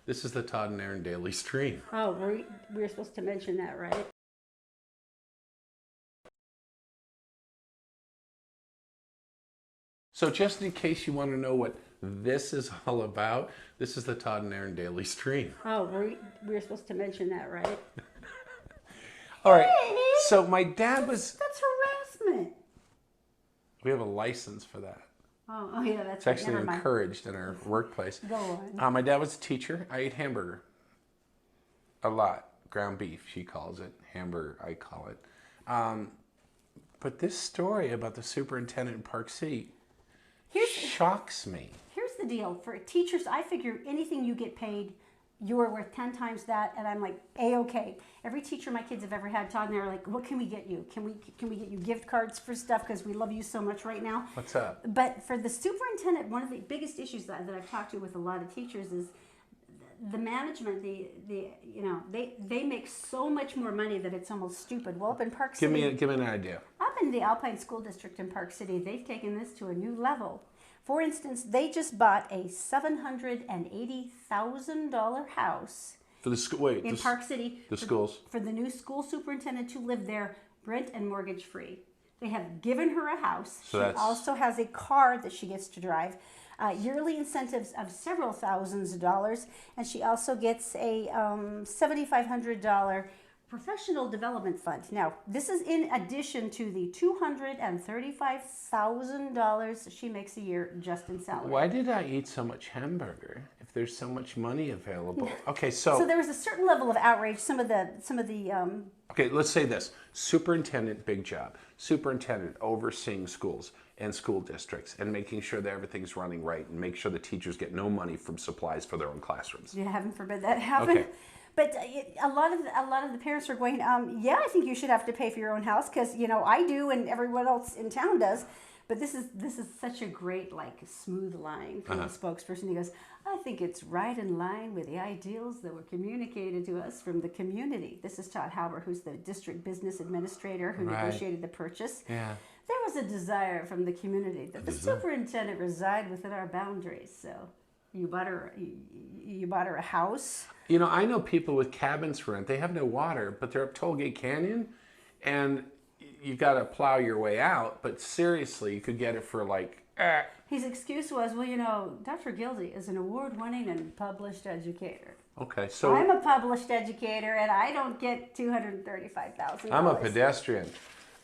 This is the Todd and Erin daily stream. Oh, we were supposed to mention that, right? So just in case you want to know what this is all about, this is the Todd and Erin daily stream. Oh, we were supposed to mention that, right? All right. So my dad was... That's harassment. We have a license for that. Oh yeah, that's It's actually never mind. encouraged in our workplace. Go on. My dad was a teacher. I ate hamburger. A lot. Ground beef, she calls it. Hamburger, I call it. But this story about the superintendent in Park City shocks me. Here's the deal. For teachers, I figure anything you get paid, you're worth 10 times that, and I'm like, A-okay. Every teacher my kids have ever had, Todd and they're like, what can we get you? Can we get you gift cards for stuff because we love you so much right now? What's up? But for the superintendent, one of the biggest issues that I've talked to with a lot of teachers is the management. They make so much more money that it's almost stupid. Well, up in Park City, Give me an idea. up in the Alpine School District in Park City, they've taken this to a new level. For instance, they just bought a $780,000 house For the school, wait. in Park City. The schools. For the new school superintendent to live there, rent and mortgage free. They have given her a house. So she also has a car that she gets to drive. Yearly incentives of several thousands of dollars. And she also gets a $7,500 professional development fund. Now, this is in addition to the $235,000 she makes a year just in salary. Why did I eat so much hamburger if there's so much money available? Okay, So there was a certain level of outrage. Some of the Okay, let's say this. Superintendent, big job. Superintendent overseeing schools and school districts and making sure that everything's running right and make sure the teachers get no money from supplies for their own classrooms. Yeah, heaven forbid that happen. Okay. But a lot of the parents are going, yeah, I think you should have to pay for your own house because I do and everyone else in town does. But this is such a great smooth line from the spokesperson. He goes, I think it's right in line with the ideals that were communicated to us from the community. This is Todd, who's the district business administrator who negotiated the purchase. Yeah. There was a desire from the community that the superintendent reside within our boundaries. So you bought her a house. I know people with cabins for rent. They have no water, but they're up Tollgate Canyon, and you got to plow your way out. But seriously, you could get it for His excuse was, well, Dr. Gildy is an award-winning and published educator. Okay, so I'm a published educator, and I don't get $235,000. I'm a pedestrian.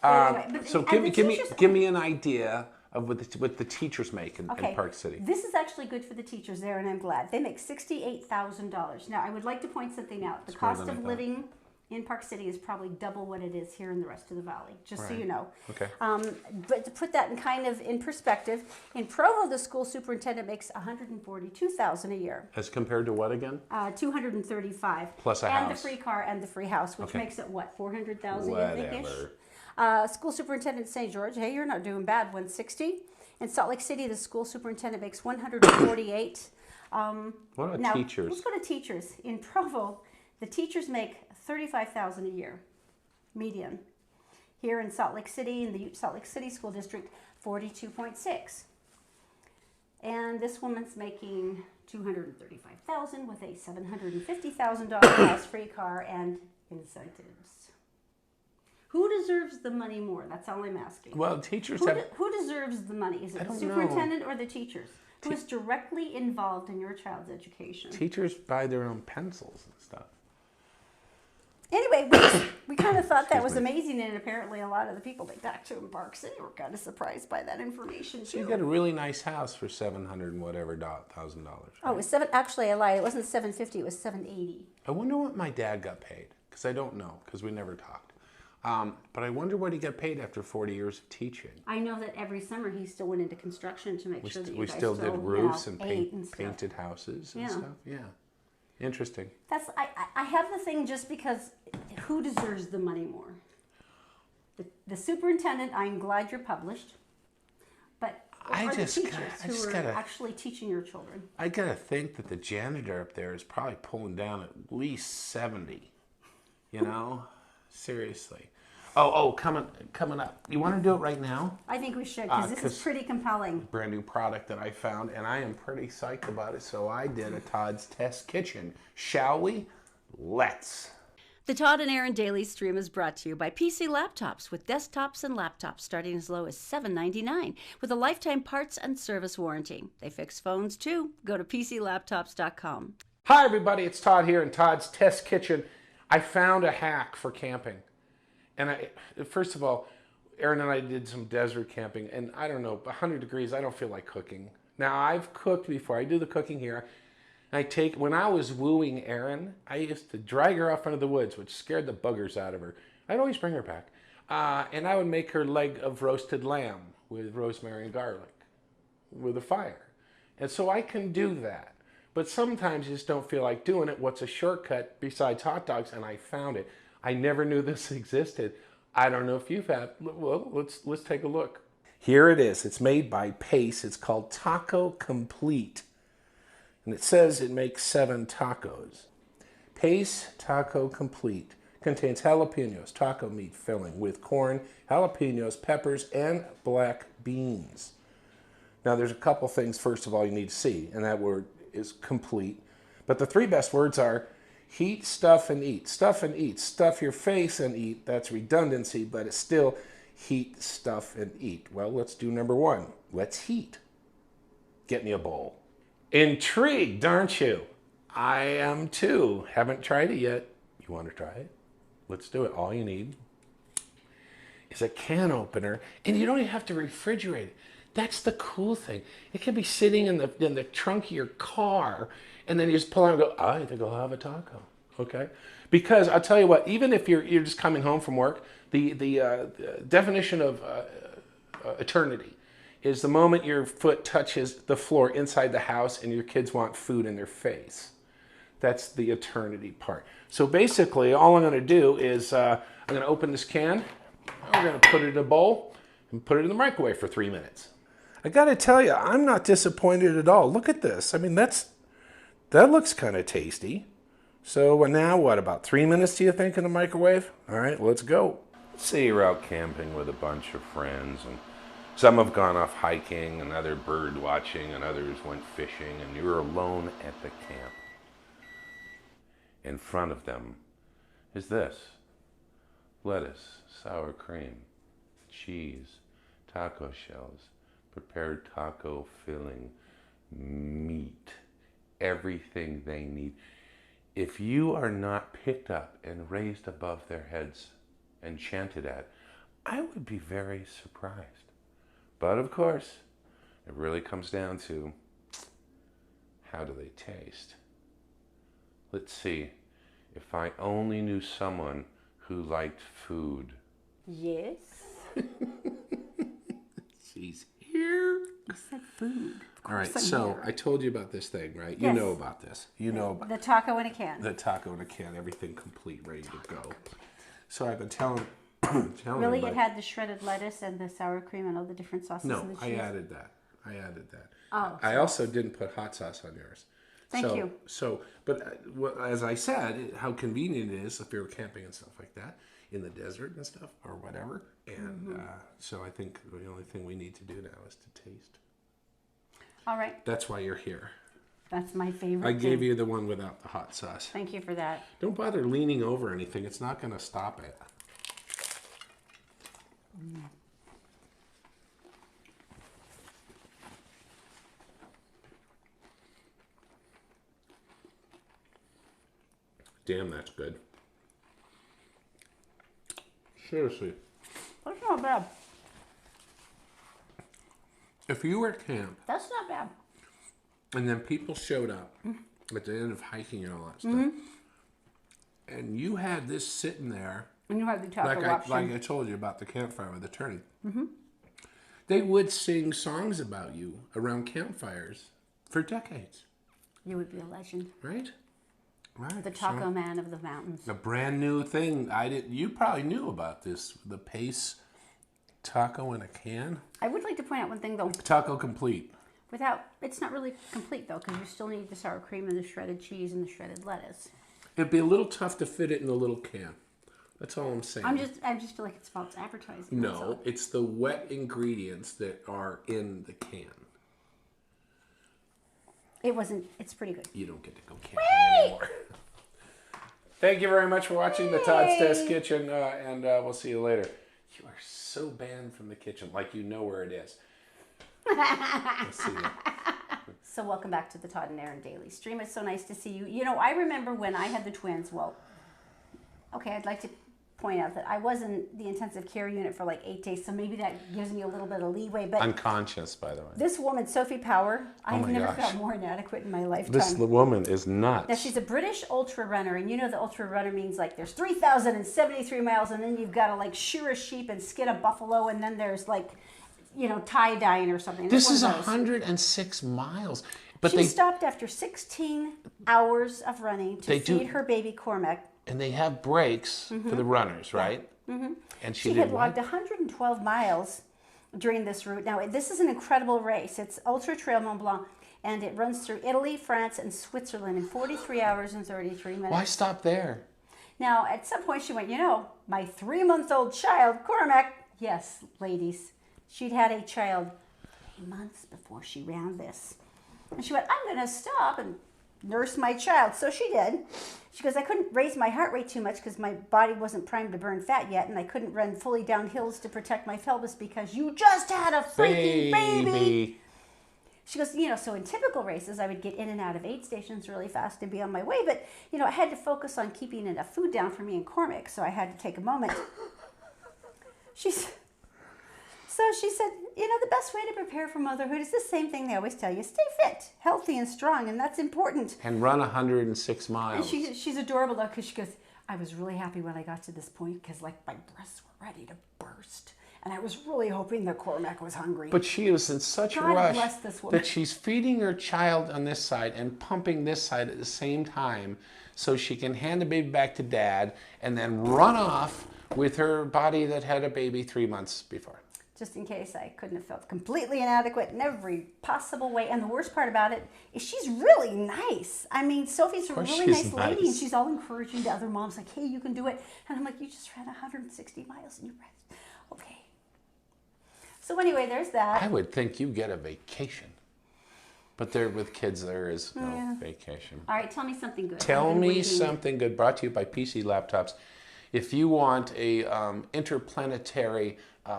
Anyway, so give me an idea of what the teachers make in Park City. This is actually good for the teachers there, and I'm glad. They make $68,000. Now, I would like to point something out. The cost of living in Park City is probably double what it is here in the rest of the valley, just so you know. Okay. But to put that in perspective, in Provo, the school superintendent makes $142,000 a year. As compared to what again? $235,000 plus a and house the free car and the free house, which makes it what, $400,000 Whatever. School superintendent in St. George, hey, you're not doing bad, $160,000. In Salt Lake City, the school superintendent makes $148,000. What about now, teachers? Let's go to teachers. In Provo, the teachers make $35,000 a year, median. Here in Salt Lake City, in the Salt Lake City School District, $42.6. And this woman's making $235,000 with a $750,000 house, free car, and incentives. Who deserves the money more? That's all I'm asking. Well, teachers who deserves the money? Is it the superintendent or the teachers? Who is directly involved in your child's education? Teachers buy their own pencils and stuff. Anyway, we kind of thought that was amazing, and apparently a lot of the people they talked to in Park City were kind of surprised by that information too. So you got a really nice house for $700 and whatever $1,000. Right? Oh, it was $7. Actually, I lied. It wasn't $750. It was $780. I wonder what my dad got paid, because I don't know, because we never talked. But I wonder what he got paid after 40 years of teaching. I know that every summer he still went into construction to make sure that we guys still did roofs and and painted houses and stuff. Yeah, interesting. I have the thing just because who deserves the money more? The superintendent. I'm glad you're published, but the teachers who are actually teaching your children. I gotta think that the janitor up there is probably pulling down at least 70. Seriously. coming up. You want to do it right now? I think we should, because this is 'cause- pretty compelling. Brand new product that I found, and I am pretty psyched about it. So I did a Todd's Test Kitchen. Shall we? Let's. The Todd and Erin Daily Stream is brought to you by PC Laptops, with desktops and laptops starting as low as $7.99 with a lifetime parts and service warranty. They fix phones too. Go to PCLaptops.com. Hi everybody, it's Todd here in Todd's Test Kitchen. I found a hack for camping. And first of all, Erin and I did some desert camping, and I don't know, 100 degrees, I don't feel like cooking. Now, I've cooked before. I do the cooking here. When I was wooing Erin, I used to drag her off into the woods, which scared the buggers out of her. I'd always bring her back. And I would make her leg of roasted lamb with rosemary and garlic with a fire. And so I can do that. But sometimes you just don't feel like doing it. What's a shortcut besides hot dogs? And I found it. I never knew this existed. I don't know if you've had. Well, let's take a look. Here it is. It's made by Pace. It's called Taco Complete. And it says it makes 7 tacos. Pace Taco Complete contains jalapenos, taco meat filling with corn, jalapenos, peppers, and black beans. Now there's a couple things, first of all, you need to see, and that word is complete. But the 3 best words are heat, stuff, and eat. Stuff and eat. Stuff your face and eat. That's redundancy, but it's still heat, stuff, and eat. Well, let's do number 1. Let's heat. Get me a bowl. Intrigued, aren't you? I am too. Haven't tried it yet. You want to try it? Let's do it. All you need is a can opener, and you don't even have to refrigerate it. That's the cool thing. It can be sitting in the trunk of your car, and then you just pull out and go, I think I'll have a taco. Okay? Because I'll tell you what, even if you're just coming home from work, the definition of eternity is the moment your foot touches the floor inside the house and your kids want food in their face. That's the eternity part. So basically, all I'm going to do is I'm going to open this can. I'm going to put it in a bowl and put it in the microwave for 3 minutes. I got to tell you, I'm not disappointed at all. Look at this. I mean, that looks kind of tasty. So now what, about 3 minutes do you think in the microwave? All right, let's go. Say you're out camping with a bunch of friends, and some have gone off hiking, and other bird watching, and others went fishing, and you're alone at the camp. In front of them is this: lettuce, sour cream, cheese, taco shells, prepared taco filling, meat, everything they need. If you are not picked up and raised above their heads and chanted at, I would be very surprised. But of course, it really comes down to, how do they taste? Let's see. If I only knew someone who liked food. Yes. She's here. I said food. All right, so I told you about this thing, right? You Yes. know about this. You know about the taco in a can. the taco in a can, everything complete, ready to go. So I've been telling Really, everybody. it had the shredded lettuce and the sour cream and all the different sauces No, and the I cheese. added that. Oh, I also didn't put hot sauce on yours. Thank you. So, but as I said, how convenient it is if you're camping and stuff like that in the desert and stuff or whatever. And so I think the only thing we need to do now is to taste. All right. That's why you're here. That's my favorite. I gave you the one without the hot sauce. Thank you for that. Don't bother leaning over anything. It's not going to stop it. Damn, that's good. Seriously. That's not bad. If you were at camp That's not bad. and then people showed up at the end of hiking and all that stuff, and you had this sitting there, And you have the taco option. like I told you about the campfire with attorney, they would sing songs about you around campfires for decades, You would be a legend. right? Right. The taco man of the mountains. A brand new thing. You probably knew about this. The Pace taco in a can. I would like to point out one thing though. Taco complete. It's not really complete though, because you still need the sour cream and the shredded cheese and the shredded lettuce. It'd be a little tough to fit it in a little can. That's all I'm saying. I just feel like it's false advertising. that's No, all. it's the wet ingredients that are in the can. It's pretty good. You don't get to go camping anymore. Thank you very much for watching the Todd's Test Kitchen, and we'll see you later. You are so banned from the kitchen, like you know where it is. We'll see you. So welcome back to the Todd and Erin Daily Stream. It's so nice to see you. You know, I remember when I had the twins. Well, okay, I'd like to point out that I was in the intensive care unit for like 8 days, so maybe that gives me a little bit of leeway. But Unconscious, by the way. this woman, Sophie Power, I've my never gosh. felt more inadequate in my lifetime. This woman is nuts. Now, she's a British ultra runner, and you know the ultra runner means like there's 3,073 miles, and then you've got to like shear a sheep and skin a buffalo, and then there's like, you know, tie-dyeing or something. This That's is one of those. 106 miles. But She they stopped after 16 hours of running to They do- feed her baby Cormac. and they have breaks for the runners, right? Mm-hmm. And She did had what? logged 112 miles during this route. Now, this is an incredible race. It's Ultra Trail Mont Blanc, and it runs through Italy, France, and Switzerland in 43 hours and 33 minutes. Why stop there? Now, at some point, she went, you know, my 3-month-old child, Cormac. Yes, ladies, she'd had a child months before she ran this. And she went, I'm going to stop and nurse my child. So she did. She goes, I couldn't raise my heart rate too much because my body wasn't primed to burn fat yet, and I couldn't run fully down hills to protect my pelvis because you just had a freaking baby. She goes, you know, so in typical races, I would get in and out of aid stations really fast and be on my way. But, you know, I had to focus on keeping enough food down for me and Cormac, so I had to take a moment. So she said, you know, the best way to prepare for motherhood is the same thing they always tell you. Stay fit, healthy, and strong, and that's important. And run 106 miles. And she's adorable, though, because she goes, I was really happy when I got to this point because, like, my breasts were ready to burst. And I was really hoping that Cormac was hungry. But she was in such God a rush bless this woman. that she's feeding her child on this side and pumping this side at the same time so she can hand the baby back to dad and then run off with her body that had a baby 3 months before. Just in case I couldn't have felt completely inadequate in every possible way. And the worst part about it is she's really nice. I mean, Sophie's a course really she's nice lady, nice. and she's all encouraging to other moms, like, hey, you can do it. And I'm like, you just ran 160 miles and you rest. Okay. So anyway, there's that. I would think you get a vacation. But there, with kids, there is no vacation. All right, tell me something good. Tell I've been me waiting. something good. Brought to you by PC Laptops. If you want a interplanetary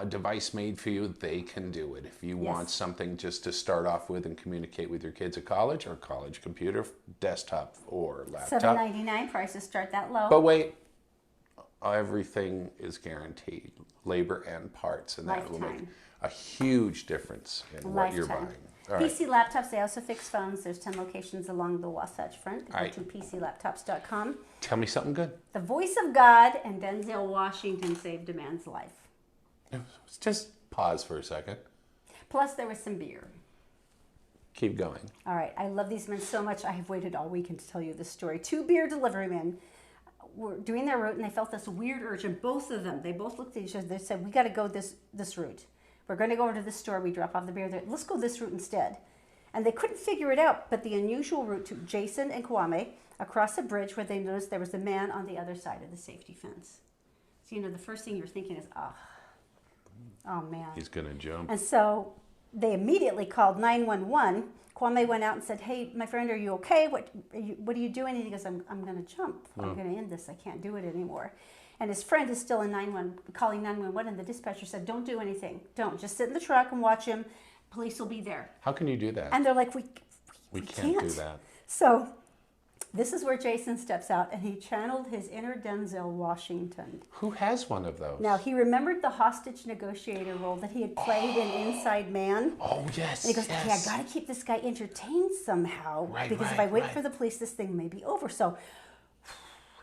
device made for you, they can do it. If you want something just to start off with and communicate with your kids at college, or college computer, desktop, or laptop. $7.99 prices start that low. But wait, everything is guaranteed, labor and parts, and that will make Lifetime. a huge difference in what you're Lifetime. buying. All right. PC Laptops, they also fix phones. There's 10 locations along the Wasatch Front. Go All right. to PCLaptops.com. Tell me something good. The voice of God and Denzel Washington saved a man's life. Just pause for a second. Plus, there was some beer. Keep going. All right, I love these men so much. I have waited all weekend to tell you this story. 2 beer delivery men were doing their route, and they felt this weird urge, and both of them, they both looked at each other. They said, we got to go this route. We're going to go over to this store. We drop off the beer there. Let's go this route instead. And they couldn't figure it out, but the unusual route took Jason and Kwame across a bridge where they noticed there was a man on the other side of the safety fence. So, you know, the first thing you're thinking is, oh man. He's going to jump. And so they immediately called 911. Kwame went out and said, hey, my friend, are you okay? What are you doing? And he goes, I'm going to jump. I'm going to end this. I can't do it anymore. And his friend is still in calling 911, and the dispatcher said, don't do anything. Don't. Just sit in the truck and watch him. Police will be there. How can you do that? And they're like, we can't do that. So this is where Jason steps out, and he channeled his inner Denzel Washington. Who has one of those? Now, he remembered the hostage negotiator role that he had played in Inside Man. Oh, yes, And he goes, yes. okay, I got to keep this guy entertained somehow. Right, because if right, I wait right. for the police, this thing may be over. So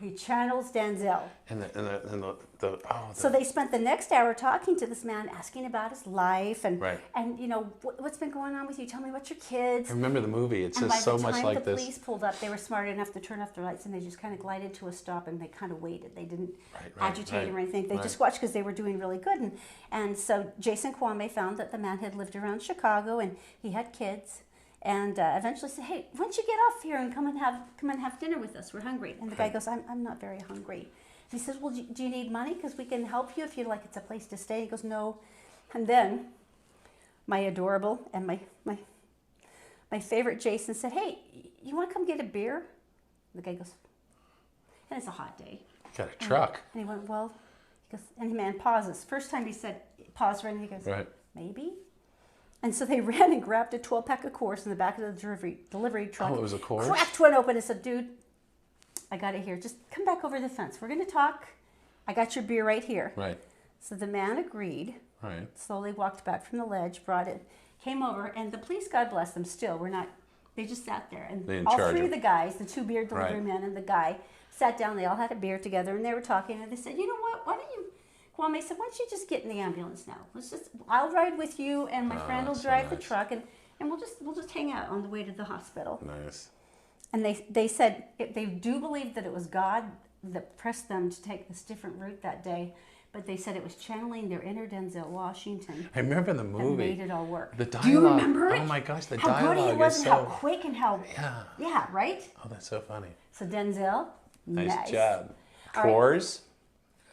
he channels Denzel. So they spent the next hour talking to this man, asking about his life and, Right. and you know, what's been going on with you? Tell me about your kids. I remember the movie. It And says so by much the time like the this. police pulled up, they were smart enough to turn off their lights, and they just kind of glided to a stop, and they kind of waited. They didn't agitate him or anything. They just watched because they were doing really good. And so Jason Kwame found that the man had lived around Chicago, and he had kids. And eventually said, hey, why don't you get off here and come and have dinner with us? We're hungry. And the guy goes, I'm not very hungry. he says, well, do you need money? Because we can help you if you like, it's a place to stay. He goes, no. And then my adorable and my favorite Jason said, hey, you want to come get a beer? The guy goes, and it's a hot day. Got a truck. And he went, well, he goes, and the man pauses. First time he said, pause for anything, he goes, Right. maybe? And so they ran and grabbed a 12-pack of Coors in the back of the delivery truck. Oh, it was a Coors? Cracked one open and said, dude, I got it here. Just come back over the fence. We're going to talk. I got your beer right here. Right. So the man agreed. Right. Slowly walked back from the ledge, brought it, came over, and the police, God bless them, still were not, they just sat there. And all three of the guys, the two beer delivery men and the guy, sat down. They all had a beer together, and they were talking, and they said, you know what, why don't you, Kwame said, why don't you just get in the ambulance now? I'll ride with you, and my friend will drive the truck, and we'll just hang out on the way to the hospital. Nice. And they said they do believe that it was God that pressed them to take this different route that day, but they said it was channeling their inner Denzel Washington. I remember the movie. That made it all work. The dialogue. Do you remember it? Oh my gosh, the how dialogue good he was is and so... how quick and how... Yeah, right? Oh, that's so funny. So Denzel, Nice job. All right. Coors?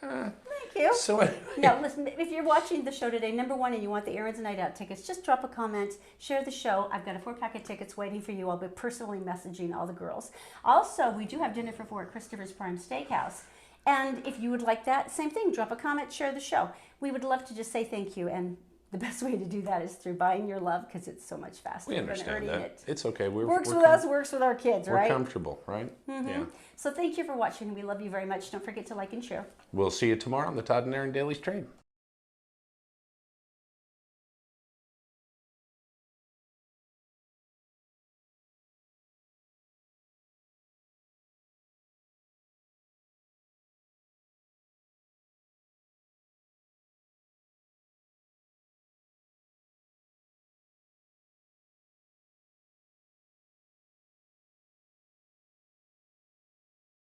Thank you. So Now, listen, if you're watching the show today, number one, and you want the Erin's Night Out tickets, just drop a comment, share the show. I've got a 4-pack of tickets waiting for you. I'll be personally messaging all the girls. Also, we do have dinner for 4 at Christopher's Prime Steakhouse. And if you would like that, same thing, drop a comment, share the show. We would love to just say thank you. And the best way to do that is through buying your love, because it's so much faster we than understand earning that. it. It's okay. Works with us, works with our kids, we're right? We're comfortable, right? Mm-hmm. Yeah. So thank you for watching. We love you very much. Don't forget to like and share. We'll see you tomorrow on the Todd and Erin Daily Stream.